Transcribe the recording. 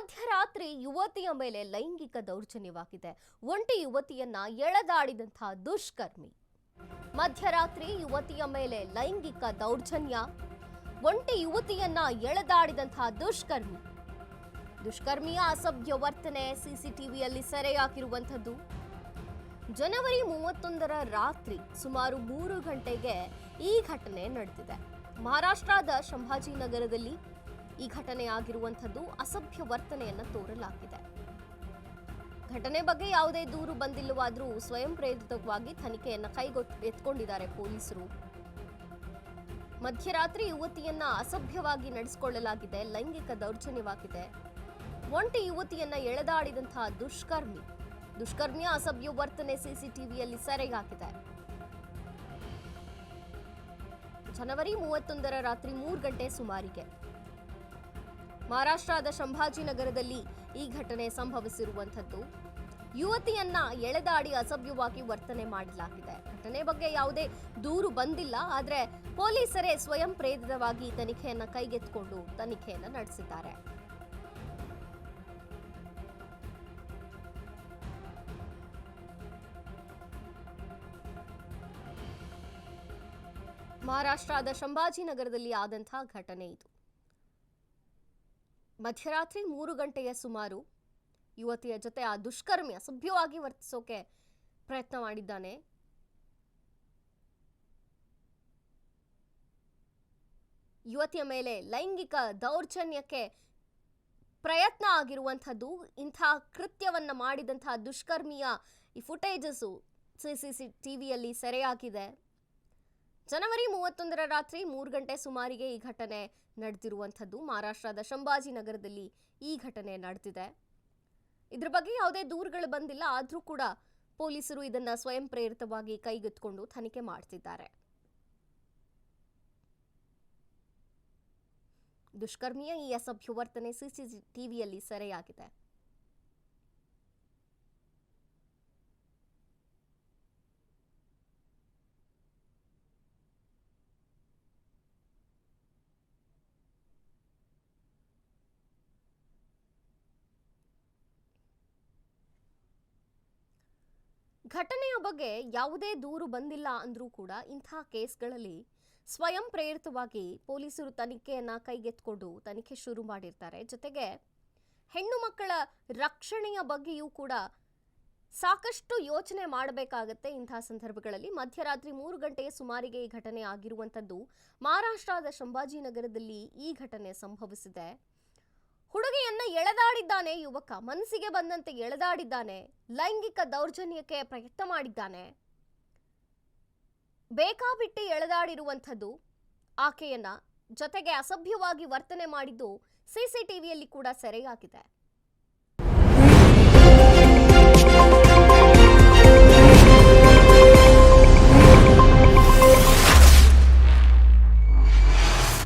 ಮಧ್ಯರಾತ್ರಿ ಯುವತಿಯ ಮೇಲೆ ಲೈಂಗಿಕ ದೌರ್ಜನ್ಯವಾಗಿದೆ. ಒಂಟಿ ಯುವತಿಯನ್ನ ಎಳೆದಾಡಿದಂತಹ ದುಷ್ಕರ್ಮಿ. ಮಧ್ಯರಾತ್ರಿ ಯುವತಿಯ ಮೇಲೆ ಲೈಂಗಿಕ ದೌರ್ಜನ್ಯ. ಒಂಟಿ ಯುವತಿಯನ್ನ ಎಳೆದಾಡಿದಂತಹ ದುಷ್ಕರ್ಮಿಯ ಅಸಭ್ಯ ವರ್ತನೆ ಸಿಸಿಟಿವಿಯಲ್ಲಿ ಸೆರೆಯಾಗಿರುವಂಥದ್ದು. ಜನವರಿ 31ರ ರಾತ್ರಿ ಸುಮಾರು 3 ಗಂಟೆಗೆ ಈ ಘಟನೆ ನಡೆದಿದೆ. ಮಹಾರಾಷ್ಟ್ರದ ಸಂಭಾಜಿನಗರದಲ್ಲಿ ಈ ಘಟನೆ ಆಗಿರುವಂಥದ್ದು. ಅಸಭ್ಯ ವರ್ತನೆಯನ್ನ ತೋರಲಾಗಿದೆ. ಘಟನೆ ಬಗ್ಗೆ ಯಾವುದೇ ದೂರು ಬಂದಿಲ್ಲವಾದರೂ ಸ್ವಯಂ ಪ್ರೇರಿತವಾಗಿ ತನಿಖೆಯನ್ನ ಎತ್ಕೊಂಡಿದ್ದಾರೆ ಪೊಲೀಸರು. ಮಧ್ಯರಾತ್ರಿ ಯುವತಿಯನ್ನ ಅಸಭ್ಯವಾಗಿ ನಡೆಸಿಕೊಳ್ಳಲಾಗಿದೆ, ಲೈಂಗಿಕ ದೌರ್ಜನ್ಯವಾಗಿದೆ. ಒಂಟಿ ಯುವತಿಯನ್ನ ಎಳೆದಾಡಿದಂತಹ ದುಷ್ಕರ್ಮಿಯ ಅಸಭ್ಯ ವರ್ತನೆ ಸಿಸಿಟಿವಿಯಲ್ಲಿ ಸೆರೆಯಾಗಿದೆ. ಜನವರಿ 31ರ ರಾತ್ರಿ 3 ಗಂಟೆ ಸುಮಾರಿಗೆ ಮಹಾರಾಷ್ಟ್ರದ ಸಂಭಾಜಿನಗರದಲ್ಲಿ ಈ ಘಟನೆ ಸಂಭವಿಸಿರುವಂಥದ್ದು. ಯುವತಿಯನ್ನ ಎಳೆದಾಡಿ ಅಸಭ್ಯವಾಗಿ ವರ್ತನೆ ಮಾಡಲಾಗಿದೆ. ಘಟನೆ ಬಗ್ಗೆ ಯಾವುದೇ ದೂರು ಬಂದಿಲ್ಲ, ಆದರೆ ಪೊಲೀಸರೇ ಸ್ವಯಂ ಪ್ರೇರಿತವಾಗಿ ತನಿಖೆಯನ್ನ ಕೈಗೆತ್ತಿಕೊಂಡು ತನಿಖೆಯನ್ನ ನಡೆಸಿದ್ದಾರೆ. ಮಹಾರಾಷ್ಟ್ರದ ಸಂಭಾಜಿನಗರದಲ್ಲಿ ಆದಂತಹ ಘಟನೆ ಇದು. ಮಧ್ಯರಾತ್ರಿ 3 ಗಂಟೆಯ ಸುಮಾರು ಯುವತಿಯ ಜೊತೆ ಆ ದುಷ್ಕರ್ಮಿ ಅಸಭ್ಯವಾಗಿ ವರ್ತಿಸೋಕೆ ಪ್ರಯತ್ನ ಮಾಡಿದ್ದಾನೆ. ಯುವತಿಯ ಮೇಲೆ ಲೈಂಗಿಕ ದೌರ್ಜನ್ಯಕ್ಕೆ ಪ್ರಯತ್ನ ಆಗಿರುವಂಥದ್ದು. ಇಂಥ ಕೃತ್ಯವನ್ನ ಮಾಡಿದಂತಹ ದುಷ್ಕರ್ಮಿಯ ಈ ಫುಟೇಜಸ್ ಸಿಸಿಟಿವಿಯಲ್ಲಿ ಸೆರೆಯಾಗಿದೆ. ಜನವರಿ 31ರ ರಾತ್ರಿ 3 ಗಂಟೆ ಸುಮಾರಿಗೆ ಈ ಘಟನೆ ನಡೆದಿರುವಂಥದ್ದು. ಮಹಾರಾಷ್ಟ್ರದ ಸಂಭಾಜಿನಗರದಲ್ಲಿ ಈ ಘಟನೆ ನಡೆದಿದೆ. ಇದ್ರ ಬಗ್ಗೆ ಯಾವುದೇ ದೂರುಗಳು ಬಂದಿಲ್ಲ, ಆದರೂ ಕೂಡ ಪೊಲೀಸರು ಇದನ್ನ ಸ್ವಯಂ ಪ್ರೇರಿತವಾಗಿ ಕೈಗೆತ್ತಿಕೊಂಡು ತನಿಖೆ ಮಾಡ್ತಿದ್ದಾರೆ. ದುಷ್ಕರ್ಮಿಯ ಈ ಅಸಭ್ಯ ವರ್ತನೆ ಸಿಸಿಟಿವಿಯಲ್ಲಿ ಸೆರೆಯಾಗಿದೆ. ಘಟನೆಯ ಬಗ್ಗೆ ಯಾವುದೇ ದೂರು ಬಂದಿಲ್ಲ ಅಂದ್ರೂ ಕೂಡ ಇಂಥ ಕೇಸ್ಗಳಲ್ಲಿ ಸ್ವಯಂ ಪ್ರೇರಿತವಾಗಿ ಪೊಲೀಸರು ತನಿಖೆಯನ್ನ ಕೈಗೆತ್ತಿಕೊಂಡು ತನಿಖೆ ಶುರು ಮಾಡಿರ್ತಾರೆ. ಜೊತೆಗೆ ಹೆಣ್ಣು ಮಕ್ಕಳ ರಕ್ಷಣೆಯ ಬಗ್ಗೆಯೂ ಕೂಡ ಸಾಕಷ್ಟು ಯೋಚನೆ ಮಾಡಬೇಕಾಗತ್ತೆ. ಇಂತಹ ಸಂದರ್ಭಗಳಲ್ಲಿ ಮಧ್ಯರಾತ್ರಿ 3 ಗಂಟೆಯ ಸುಮಾರಿಗೆ ಈ ಘಟನೆ ಆಗಿರುವಂಥದ್ದು. ಮಹಾರಾಷ್ಟ್ರದ ಸಂಭಾಜಿನಗರದಲ್ಲಿ ಈ ಘಟನೆ ಸಂಭವಿಸಿದೆ. ಹುಡುಗಿಯನ್ನ ಎಳೆದಾಡಿದ್ದಾನೆ ಯುವಕ, ಮನಸ್ಸಿಗೆ ಬಂದಂತೆ ಎಳೆದಾಡಿದ್ದಾನೆ, ಲೈಂಗಿಕ ದೌರ್ಜನ್ಯಕ್ಕೆ ಪ್ರಯತ್ನ ಮಾಡಿದ್ದಾನೆ. ಬೇಕಾಬಿಟ್ಟಿ ಎಳೆದಾಡಿರುವಂಥದ್ದು ಆಕೆಯನ್ನ. ಜೊತೆಗೆ ಅಸಭ್ಯವಾಗಿ ವರ್ತನೆ ಮಾಡಿದ್ದು ಸಿಸಿಟಿವಿಯಲ್ಲಿ ಕೂಡ ಸೆರೆಯಾಗಿದೆ.